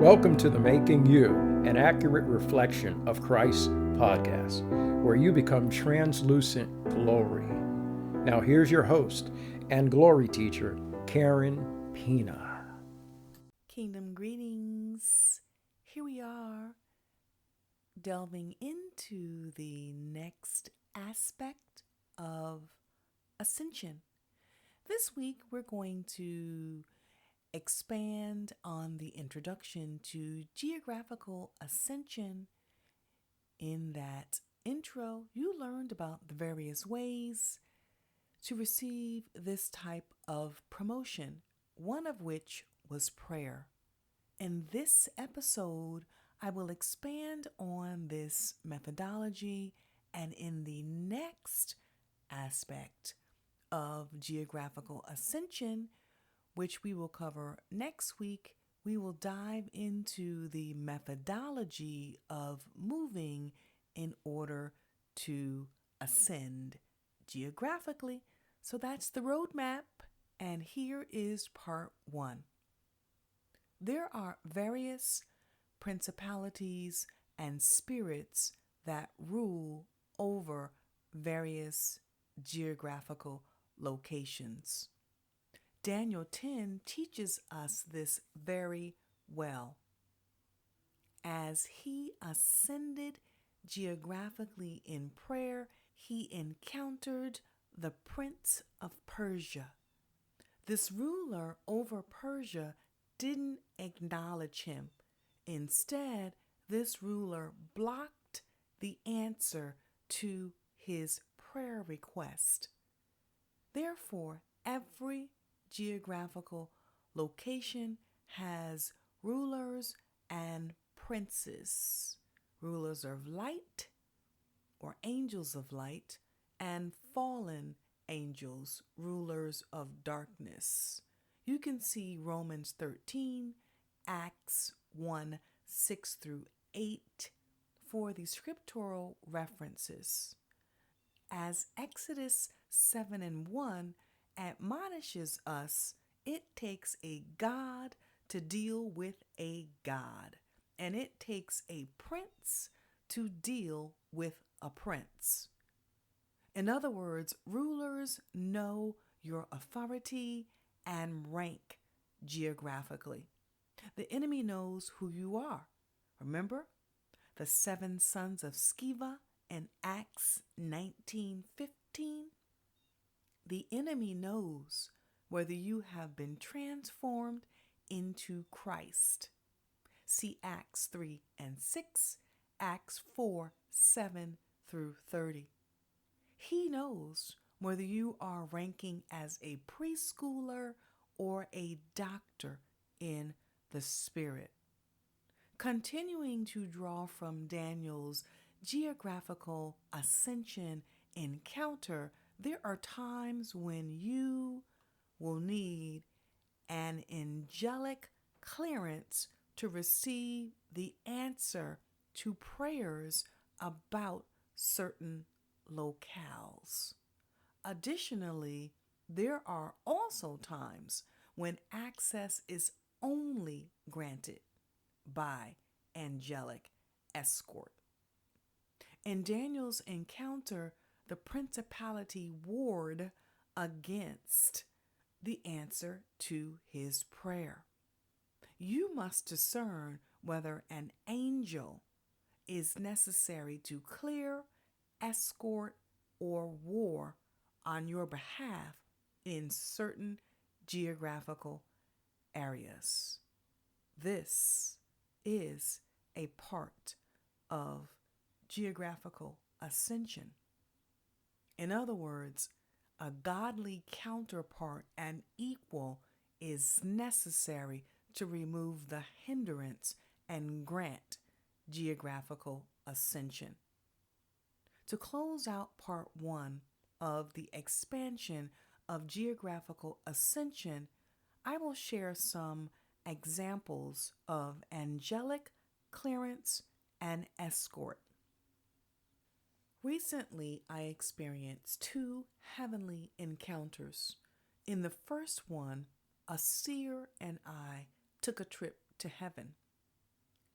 Welcome to the Making You, an accurate reflection of Christ podcast, where you become translucent glory. Now here's your host and glory teacher, Karen Pina. Kingdom greetings. Here we are delving into the next aspect of ascension. This week we're going to expand on the introduction to geographical ascension. In that intro, you learned about the various ways to receive this type of promotion, one of which was prayer. In this episode, I will expand on this methodology, and in the next aspect of geographical ascension, which we will cover next week, we will dive into the methodology of moving in order to ascend geographically. So that's the roadmap, and here is part one. There are various principalities and spirits that rule over various geographical locations. Daniel 10 teaches us this very well. As he ascended geographically in prayer, he encountered the Prince of Persia. This ruler over Persia didn't acknowledge him. Instead, this ruler blocked the answer to his prayer request. Therefore, every geographical location has rulers and princes, rulers of light or angels of light, and fallen angels, rulers of darkness. You can see Romans 13, Acts 1, 6 through 8 for the scriptural references. As Exodus 7 and 1 admonishes us, it takes a God to deal with a God, and it takes a prince to deal with a prince. In other words, rulers know your authority and rank geographically. The enemy knows who you are. Remember the 7 sons of Sceva in Acts 19:15? The enemy knows whether you have been transformed into Christ. See Acts 3 and 6, Acts 4, 7 through 30. He knows whether you are ranking as a preschooler or a doctor in the Spirit. Continuing to draw from Daniel's geographical ascension encounter, there are times when you will need an angelic clearance to receive the answer to prayers about certain locales. Additionally, there are also times when access is only granted by angelic escort. In Daniel's encounter, the principality warred against the answer to his prayer. You must discern whether an angel is necessary to clear, escort, or war on your behalf in certain geographical areas. This is a part of geographical ascension. In other words, a godly counterpart and equal is necessary to remove the hindrance and grant geographical ascension. To close out part one of the expansion of geographical ascension, I will share some examples of angelic clearance and escort. Recently, I experienced 2 heavenly encounters. In the first one, a seer and I took a trip to heaven.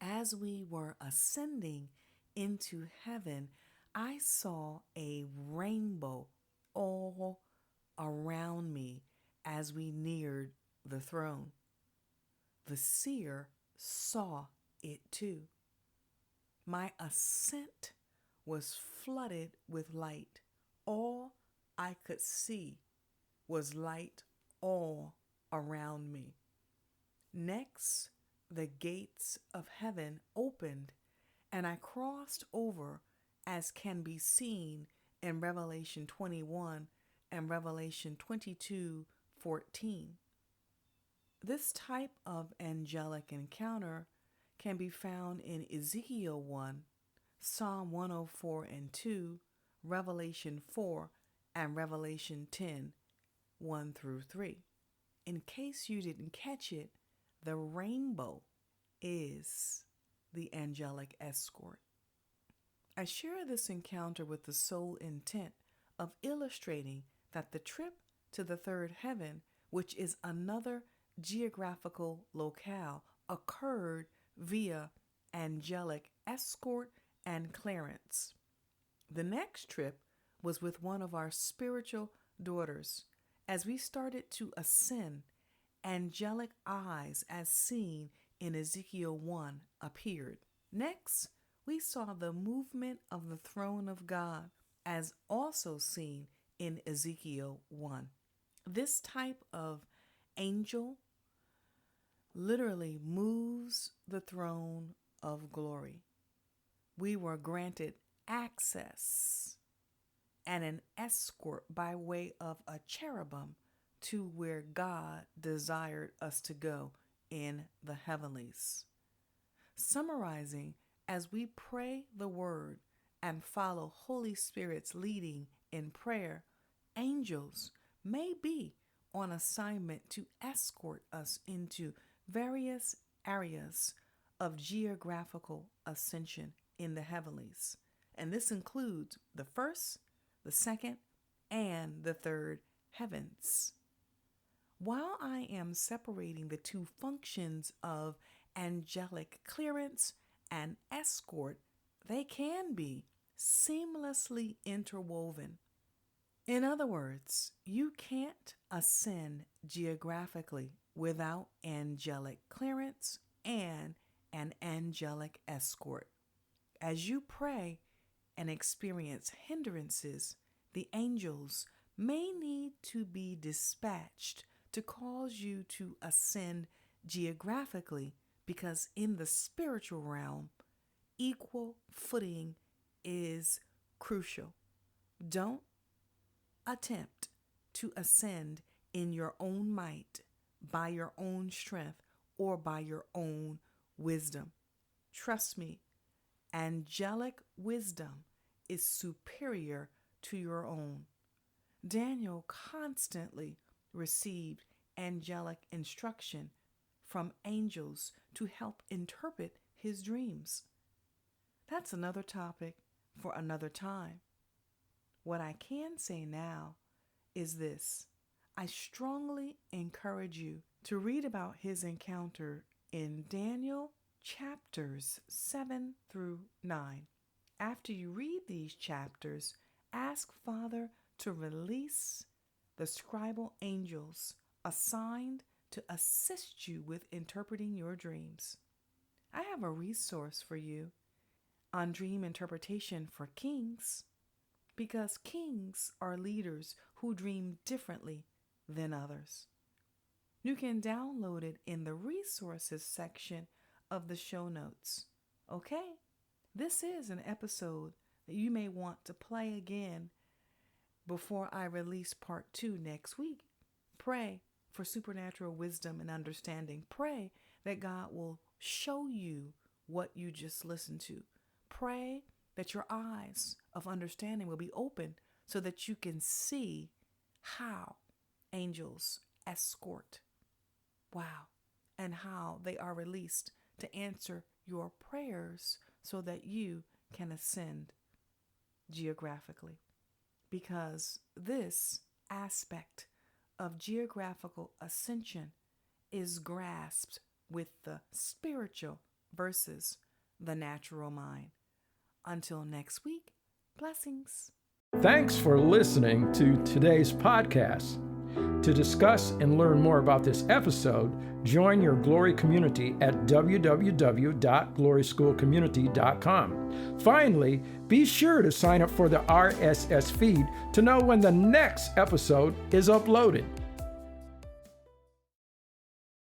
As we were ascending into heaven, I saw a rainbow all around me as we neared the throne. The seer saw it too. My ascent was flooded with light. All I could see was light all around me. Next, the gates of heaven opened, and I crossed over, as can be seen in Revelation 21 and Revelation 22:14. This type of angelic encounter can be found in Ezekiel 1, Psalm 104 and 2, Revelation 4, and Revelation 10, 1 through 3. In case you didn't catch it, the rainbow is the angelic escort. I share this encounter with the sole intent of illustrating that the trip to the third heaven, which is another geographical locale, occurred via angelic escort and clearance. The next trip was with one of our spiritual daughters. As we started to ascend, angelic eyes, as seen in Ezekiel 1, appeared. Next, we saw the movement of the throne of God, as also seen in Ezekiel 1. This type of angel literally moves the throne of glory. We were granted access and an escort by way of a cherubim to where God desired us to go in the heavenlies. Summarizing, as we pray the word and follow Holy Spirit's leading in prayer, angels may be on assignment to escort us into various areas of geographical ascension in the heavenlies. And this includes the first, the second, and the third heavens. While I am separating the two functions of angelic clearance and escort, they can be seamlessly interwoven. In other words, you can't ascend geographically without angelic clearance and an angelic escort. As you pray and experience hindrances, the angels may need to be dispatched to cause you to ascend geographically, because in the spiritual realm, equal footing is crucial. Don't attempt to ascend in your own might, by your own strength, or by your own wisdom. Trust me, angelic wisdom is superior to your own. Daniel constantly received angelic instruction from angels to help interpret his dreams. That's another topic for another time. What I can say now is this: I strongly encourage you to read about his encounter in Daniel chapters 7 through 9. After you read these chapters, ask Father to release the scribal angels assigned to assist you with interpreting your dreams. I have a resource for you on dream interpretation for kings, because kings are leaders who dream differently than others. You can download it in the resources section of the show notes. Okay? This is an episode that you may want to play again before I release part 2 next week. Pray for supernatural wisdom and understanding. Pray that God will show you what you just listened to. Pray that your eyes of understanding will be open so that you can see how angels escort. Wow. And how they are released to answer your prayers so that you can ascend geographically. Because this aspect of geographical ascension is grasped with the spiritual versus the natural mind. Until next week, blessings. Thanks for listening to today's podcast. To discuss and learn more about this episode, join your Glory community at www.gloryschoolcommunity.com. Finally, be sure to sign up for the RSS feed to know when the next episode is uploaded.